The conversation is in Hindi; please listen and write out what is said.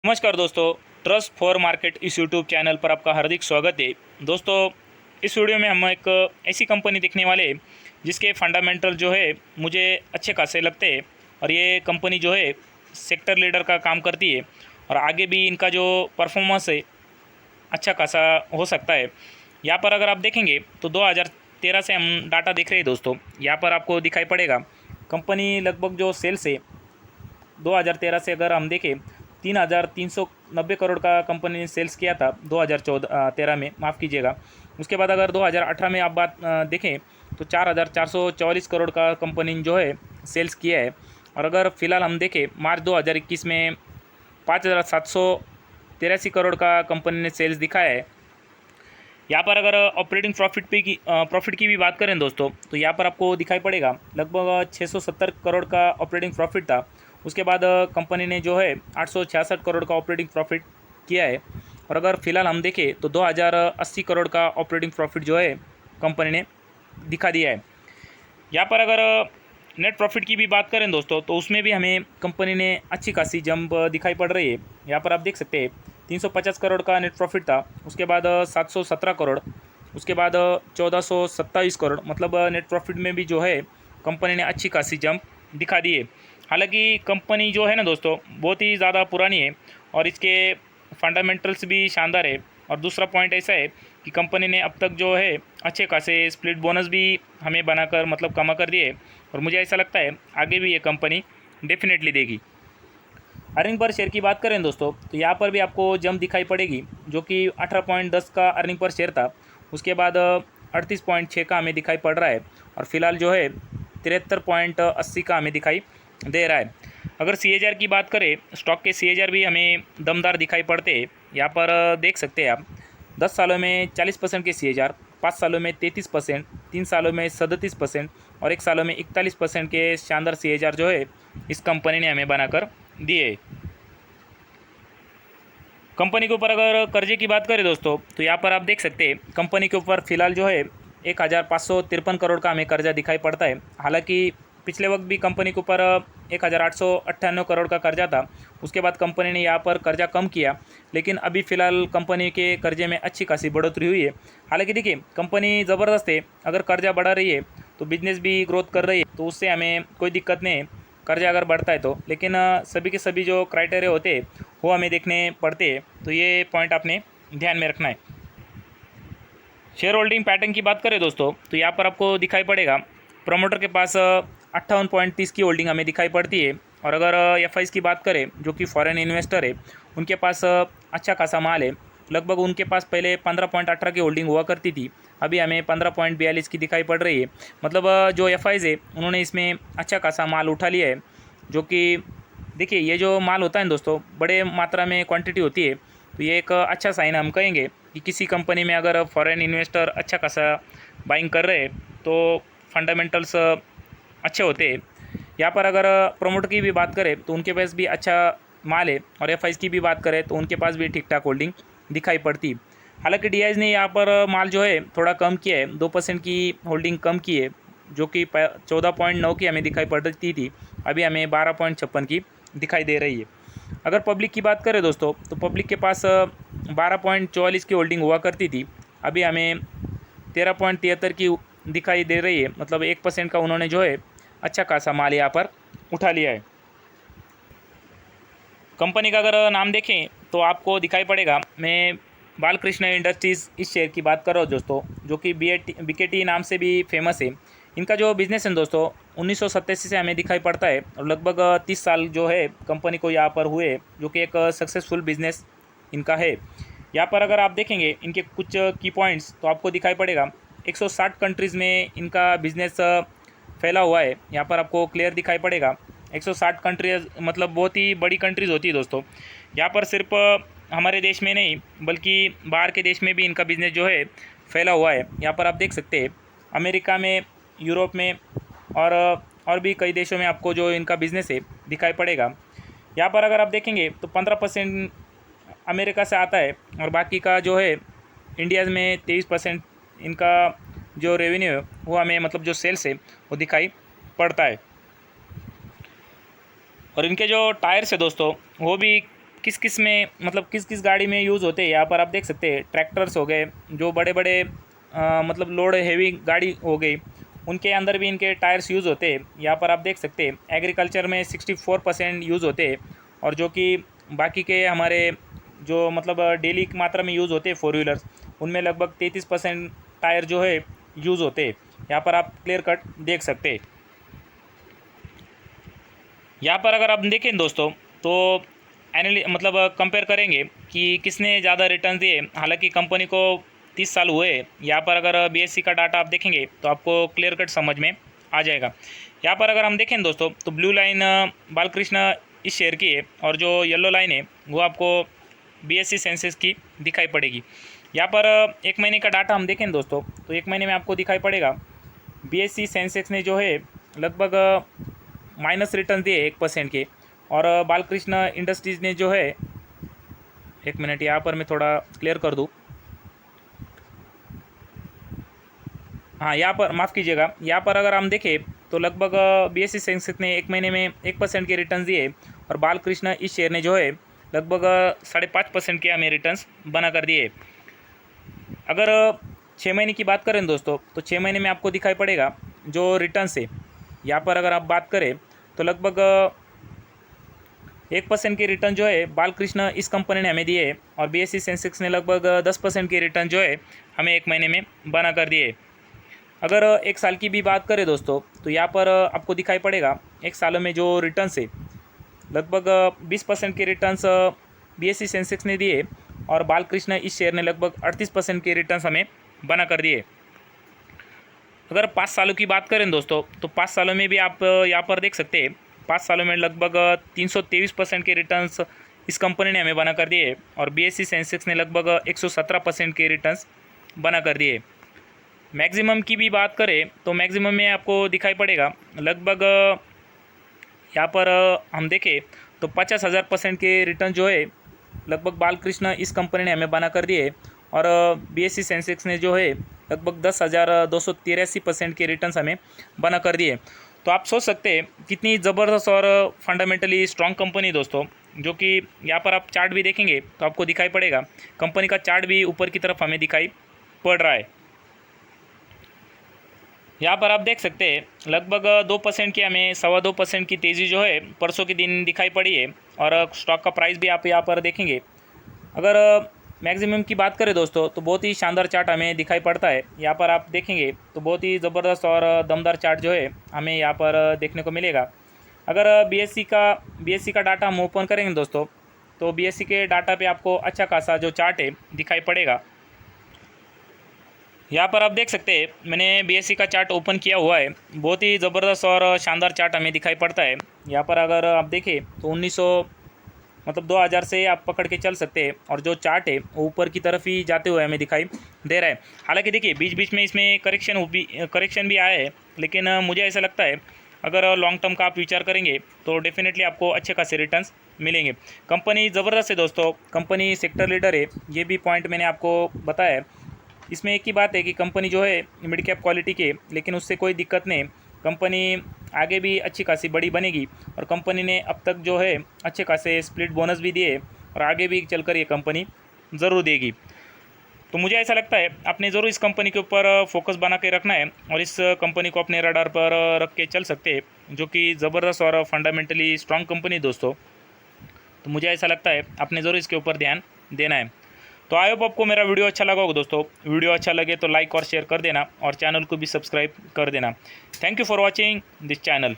नमस्कार दोस्तों, ट्रस्ट फॉर मार्केट इस यूट्यूब चैनल पर आपका हार्दिक स्वागत है। दोस्तों, इस वीडियो में हम एक ऐसी कंपनी देखने वाले हैं जिसके फंडामेंटल जो है मुझे अच्छे खासे लगते हैं और ये कंपनी जो है सेक्टर लीडर का काम करती है और आगे भी इनका जो परफॉर्मेंस है अच्छा खासा हो सकता है। यहाँ पर अगर आप देखेंगे तो 2013 से हम डाटा देख रहे हैं दोस्तों। यहाँ पर आपको दिखाई पड़ेगा कंपनी लगभग जो सेल्स है 2013 से अगर हम देखें 3,390 करोड़ का कंपनी ने सेल्स किया था 2013 में, माफ़ कीजिएगा। उसके बाद अगर 2018 में आप बात देखें तो 4,444 करोड़ का कंपनी जो है सेल्स किया है। और अगर फ़िलहाल हम देखें मार्च 2021 में 5,783 करोड़ का कंपनी ने सेल्स दिखाया है। यहाँ पर अगर ऑपरेटिंग प्रॉफिट की भी बात करें दोस्तों, तो यहाँ पर आपको दिखाई पड़ेगा लगभग 670 करोड़ का ऑपरेटिंग प्रॉफिट था। उसके बाद कंपनी ने जो है 866 करोड़ का ऑपरेटिंग प्रॉफिट किया है। और अगर फ़िलहाल हम देखें तो 2,080 करोड़ का ऑपरेटिंग प्रॉफिट जो है कंपनी ने दिखा दिया है। यहाँ पर अगर नेट प्रॉफिट की भी बात करें दोस्तों, तो उसमें भी हमें कंपनी ने अच्छी खासी जंप दिखाई पड़ रही है। यहाँ पर आप देख सकते हैं 350 करोड़ का नेट प्रॉफिट था, उसके बाद 717 करोड़, उसके बाद 1427 करोड़, मतलब नेट प्रॉफिट में भी जो है कंपनी ने अच्छी खासी जंप दिखा दी है। हालांकि कंपनी जो है ना दोस्तों बहुत ही ज़्यादा पुरानी है और इसके फंडामेंटल्स भी शानदार है। और दूसरा पॉइंट ऐसा है कि कंपनी ने अब तक जो है अच्छे खासे स्प्लिट बोनस भी हमें बनाकर मतलब कमा कर दिए और मुझे ऐसा लगता है आगे भी ये कंपनी डेफिनेटली देगी। अर्निंग पर शेयर की बात करें दोस्तों, तो यहाँ पर भी आपको जंप दिखाई पड़ेगी जो कि 18.10 का अर्निंग पर शेयर था, उसके बाद 38.6 का हमें दिखाई पड़ रहा है और फिलहाल जो है 73.80 का हमें दिखाई दे रहा है। अगर CAGR की बात करें, स्टॉक के CAGR भी हमें दमदार दिखाई पड़ते हैं। यहाँ पर देख सकते हैं आप 10 सालों में 40% के CAGR, 5 सालों में 33%, 3 सालों में 37% और 1 सालों में 41% के शानदार CAGR जो है इस कंपनी ने हमें बनाकर दिए। कंपनी के ऊपर अगर कर्जे की बात करें दोस्तों, तो यहाँ पर आप देख सकते हैं कंपनी के ऊपर फ़िलहाल जो है 1,553 करोड़ का हमें कर्जा दिखाई पड़ता है। हालांकि पिछले वक्त भी कंपनी के ऊपर 1,898 करोड़ का कर्जा था। उसके बाद कंपनी ने यहाँ पर कर्जा कम किया, लेकिन अभी फ़िलहाल कंपनी के कर्जे में अच्छी खासी बढ़ोतरी हुई है। हालांकि देखिए कंपनी ज़बरदस्त है, अगर कर्जा बढ़ा रही है तो बिजनेस भी ग्रोथ कर रही है, तो उससे हमें कोई दिक्कत नहीं है कर्जा अगर बढ़ता है तो। लेकिन सभी के सभी जो क्राइटेरिया होते हैं वो हमें देखने पड़ते हैं, तो ये पॉइंट आपने ध्यान में रखना है। शेयर होल्डिंग पैटर्न की बात करें दोस्तों, तो यहाँ पर आपको दिखाई पड़ेगा प्रमोटर के पास 58.30 की होल्डिंग हमें दिखाई पड़ती है। और अगर FIs की बात करें जो कि फॉरेन इन्वेस्टर है, उनके पास अच्छा खासा माल है। लगभग उनके पास पहले 15.18 की होल्डिंग हुआ करती थी, अभी हमें 15.42 की दिखाई पड़ रही है। मतलब जो FIs है उन्होंने इसमें अच्छा खासा माल उठा लिया है। जो कि देखिए ये जो माल होता है ना दोस्तों, बड़े मात्रा में क्वांटिटी होती है, तो ये एक अच्छा साइन हम कहेंगे कि किसी कंपनी में अगर फॉरेन इन्वेस्टर अच्छा खासा बाइंग कर रहे हैं तो फंडामेंटल्स अच्छे होते हैं। यहाँ पर अगर प्रोमोटर की भी बात करें तो उनके पास भी अच्छा माल है और FIs की भी बात करें तो उनके पास भी ठीक ठाक होल्डिंग दिखाई पड़ती। हालांकि DIs ने यहाँ पर माल जो है थोड़ा कम किया है, 2% की होल्डिंग कम की है, जो कि 14.9 की हमें दिखाई पड़ती थी, अभी हमें 12.56 की दिखाई दे रही है। अगर पब्लिक की बात करें दोस्तों, तो पब्लिक के पास 12.44 की होल्डिंग हुआ करती थी, अभी हमें 13.73 की दिखाई दे रही है। मतलब 1% का उन्होंने जो है अच्छा खासा माल यहाँ पर उठा लिया है। कंपनी का अगर नाम देखें तो आपको दिखाई पड़ेगा, मैं बालकृष्ण इंडस्ट्रीज़ इस शेयर की बात कर रहा हूँ दोस्तों, जो कि BKT नाम से भी फेमस है। इनका जो बिज़नेस है दोस्तों 1987 से हमें दिखाई पड़ता है और लगभग 30 साल जो है कंपनी को यहाँ पर हुए, जो कि एक सक्सेसफुल बिज़नेस इनका है। यहाँ पर अगर आप देखेंगे इनके कुछ की पॉइंट्स तो आपको दिखाई पड़ेगा 160 कंट्रीज़ में इनका बिज़नेस फैला हुआ है। यहाँ पर आपको क्लियर दिखाई पड़ेगा 160 कंट्रीज, मतलब बहुत ही बड़ी कंट्रीज़ होती है दोस्तों। यहाँ पर सिर्फ हमारे देश में नहीं बल्कि बाहर के देश में भी इनका बिज़नेस जो है फैला हुआ है। यहाँ पर आप देख सकते हैं अमेरिका में, यूरोप में और भी कई देशों में आपको जो इनका बिज़नेस है दिखाई पड़ेगा। यहाँ पर अगर आप देखेंगे तो 15% अमेरिका से आता है और बाकी का जो है इंडिया में 23% इनका जो रेवेन्यू है वो हमें, मतलब जो सेल्स है वो दिखाई पड़ता है। और इनके जो टायर्स है दोस्तों वो भी किस किस में मतलब किस किस गाड़ी में यूज़ होते हैं यहाँ पर आप देख सकते हैं। ट्रैक्टर्स हो गए, जो बड़े बड़े मतलब लोड हैवी गाड़ी हो गई, उनके अंदर भी इनके टायर्स यूज़ होते हैं। यहाँ पर आप देख सकते हैं एग्रीकल्चर में 64% यूज़ होते हैं, और जो कि बाकी के हमारे जो मतलब डेली की मात्रा में यूज़ होते हैं फोर व्हीलर्स, उनमें लगभग 33% टायर जो है यूज़ होते हैं। यहाँ पर आप क्लियर कट देख सकते हैं। यहाँ पर अगर आप देखें दोस्तों तो मतलब कंपेयर करेंगे कि किसने ज़्यादा रिटर्न दिए। हालांकि कंपनी को 30 साल हुए। यहाँ पर अगर बीएससी का डाटा आप देखेंगे तो आपको क्लियर कट समझ में आ जाएगा। यहाँ पर अगर हम देखें दोस्तों तो ब्लू लाइन बालकृष्ण इस शेयर की है, और जो येलो लाइन है वो आपको बीएससी सेंसेक्स की दिखाई पड़ेगी। यहाँ पर एक महीने का डाटा हम देखें दोस्तों तो एक महीने में आपको दिखाई पड़ेगा बीएससी सेंसेक्स ने जो है लगभग माइनस रिटर्न दिए 1% के, और बालकृष्ण इंडस्ट्रीज़ ने जो है, एक मिनट यहाँ पर मैं थोड़ा क्लियर कर दूँ। हाँ, यहाँ पर माफ़ कीजिएगा, यहाँ पर अगर हम देखें तो लगभग बीएससी सेंसेक्स ने एक महीने में 1% के रिटर्न दिए, और बालकृष्ण इस शेयर ने जो है लगभग 5.5% के हमें रिटर्न्स बना कर दिए। अगर 6 महीने की बात करें दोस्तों तो 6 महीने में आपको दिखाई पड़ेगा जो रिटर्न से, यहाँ पर अगर आप बात करें तो लगभग 1% के रिटर्न जो है बालकृष्ण इस कंपनी ने हमें दिए, और बीएससी सेंसेक्स ने लगभग 10% के रिटर्न जो है हमें एक महीने में बना कर दिए। अगर एक साल की भी बात करें दोस्तों तो यहाँ पर आपको दिखाई पड़ेगा एक सालों में जो रिटर्न्स है लगभग 20% के रिटर्न्स बीएससी सेंसेक्स ने दिए, और बालकृष्ण इस शेयर ने लगभग 38% के रिटर्न्स हमें बना कर दिए। अगर 5 सालों की बात करें दोस्तों तो 5 सालों में भी आप यहाँ पर देख सकते हैं 5 सालों में लगभग 323% के रिटर्न्स इस कंपनी ने हमें बना कर दिए, और बीएससी सेंसेक्स ने लगभग 117% के रिटर्न्स बना कर दिए। मैक्सिमम की भी बात करें तो मैक्सिमम में आपको दिखाई पड़ेगा लगभग यहाँ पर हम देखें तो 50,000% के रिटर्न जो है लगभग बालकृष्ण इस कंपनी ने हमें बना कर दिए, और बीएससी सेंसेक्स ने जो है लगभग 10,283% के रिटर्न्स हमें बना कर दिए। तो आप सोच सकते हैं कितनी ज़बरदस्त और फंडामेंटली स्ट्रॉन्ग कंपनी दोस्तों, जो कि यहाँ पर आप चार्ट भी देखेंगे तो आपको दिखाई पड़ेगा कंपनी का चार्ट भी ऊपर की तरफ हमें दिखाई पड़ रहा है। यहाँ पर आप देख सकते हैं लगभग 2% की हमें 2.25% की तेज़ी जो है परसों के दिन दिखाई पड़ी है, और स्टॉक का प्राइस भी आप यहाँ पर देखेंगे। अगर मैक्सिमम की बात करें दोस्तों तो बहुत ही शानदार चार्ट हमें दिखाई पड़ता है। यहाँ पर आप देखेंगे तो बहुत ही ज़बरदस्त और दमदार चार्ट जो है हमें यहाँ पर देखने को मिलेगा। अगर बीएससी का डाटा हम ओपन करेंगे दोस्तों तो बीएससी के डाटा पे आपको अच्छा खासा जो चार्ट है दिखाई पड़ेगा। यहाँ पर आप देख सकते हैं मैंने बीएससी का चार्ट ओपन किया हुआ है, बहुत ही ज़बरदस्त और शानदार चार्ट हमें दिखाई पड़ता है। यहाँ पर अगर आप देखें तो 2000 से आप पकड़ के चल सकते हैं, और जो चार्ट है वो ऊपर की तरफ ही जाते हुए हमें दिखाई दे रहा है। हालांकि देखिए बीच बीच में इसमें करेक्शन भी आया है, लेकिन मुझे ऐसा लगता है अगर लॉन्ग टर्म का आप विचार करेंगे तो डेफिनेटली आपको अच्छे खासे रिटर्न्स मिलेंगे। कंपनी ज़बरदस्त है दोस्तों, कंपनी सेक्टर लीडर है, ये भी पॉइंट मैंने आपको बताया है। इसमें एक ही बात है कि कंपनी जो है मिड कैप क्वालिटी के, लेकिन उससे कोई दिक्कत नहीं, कंपनी आगे भी अच्छी खासी बड़ी बनेगी, और कंपनी ने अब तक जो है अच्छे खासे स्प्लिट बोनस भी दिए, और आगे भी चलकर ये कंपनी ज़रूर देगी। तो मुझे ऐसा लगता है आपने ज़रूर इस कंपनी के ऊपर फोकस बना के रखना है, और इस कंपनी को अपने रडार पर रख के चल सकते हैं, जो कि ज़बरदस्त और फंडामेंटली स्ट्रॉन्ग कंपनी दोस्तों। तो मुझे ऐसा लगता है आपने ज़रूर इसके ऊपर ध्यान देना है। तो आई होप आपको मेरा वीडियो अच्छा लगा होगा दोस्तों। वीडियो अच्छा लगे तो लाइक और शेयर कर देना, और चैनल को भी सब्सक्राइब कर देना। Thank you for watching this channel.